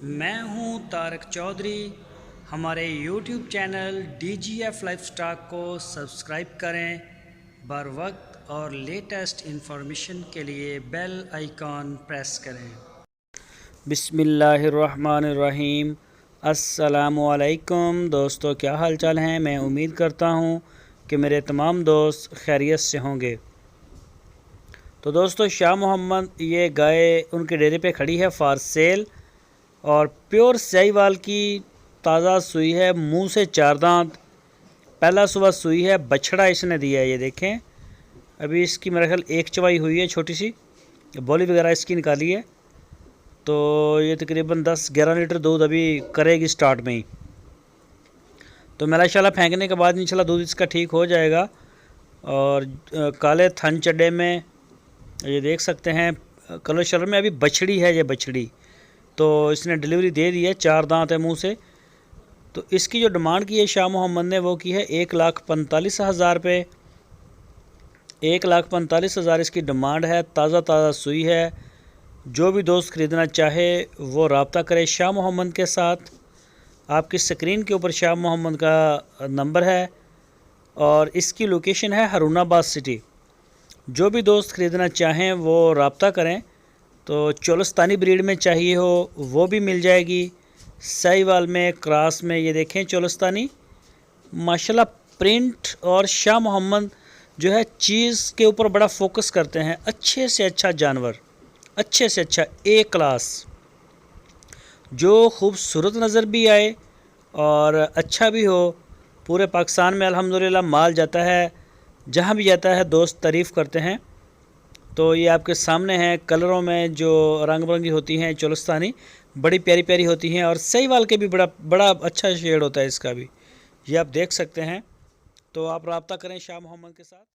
मैं हूं तारक चौधरी। हमारे YouTube channel DGF life stock को सब्सक्राइब करें। बर वक्त और लेटेस्ट इंफॉर्मेशन के लिए बेल आइकॉन प्रेस करें। बिस्मिल्लाहिर्रहमानिर्रहीम। अस्सलामुअलैकुम दोस्तों, क्या हाल चाल हैं। मैं उम्मीद करता हूं कि मेरे तमाम दोस्त खैरियत से होंगे। तो दोस्तों, शाह मोहम्मद ये गाय उनके डेरे पे खड़ी है फॉर सेल और प्योर साहिवाल की ताज़ा सूई है, मुंह से चार दांत, पहला सुबह सूई है, बछड़ा इसने दिया है। ये देखें, अभी इसकी मेरे ख्याल एक चवाई हुई है, छोटी सी बोली वगैरह इसकी निकाली है। तो ये तकरीबन 10-11 लीटर दूध अभी करेगी स्टार्ट में ही। तो माशाल्लाह फेंकने के बाद इंशाल्लाह दूध इसका ठीक हो जाएगा। और काले थन चड्डे में ये देख सकते हैं, कलर शलर में अभी बछड़ी है। ये बछड़ी तो इसने डिलीवरी दे दी है, चार दांत है मुंह से। तो इसकी जो डिमांड की है शाह मोहम्मद ने, वो की है 1,45,000 रुपये। 1,45,000 इसकी डिमांड है। ताज़ा सूई है। जो भी दोस्त ख़रीदना चाहे वो रब्ता करे शाह मोहम्मद के साथ। आपकी स्क्रीन के ऊपर शाह मोहम्मद का नंबर है और इसकी लोकेशन है हरुणाबाद सिटी। जो भी दोस्त ख़रीदना चाहें वो रब्ता करें। तो चोलस्तानी ब्रीड में चाहिए हो वो भी मिल जाएगी, साहिवाल में, क्रॉस में। ये देखें चोलस्तानी माशाल्लाह प्रिंट। और शाह मोहम्मद जो है चीज़ के ऊपर बड़ा फोकस करते हैं। अच्छे से अच्छा जानवर, अच्छे से अच्छा ए क्लास, जो खूबसूरत नज़र भी आए और अच्छा भी हो। पूरे पाकिस्तान में अल्हम्दुलिल्लाह माल जाता है, जहाँ भी जाता है दोस्त तारीफ़ करते हैं। तो ये आपके सामने है, कलरों में जो रंग बिरंगी होती हैं चोलस्तानी, बड़ी प्यारी प्यारी होती हैं। और साहिवाल के भी बड़ा अच्छा शेड होता है इसका भी, ये आप देख सकते हैं। तो आप रब्ता करें शाह मोहम्मद के साथ।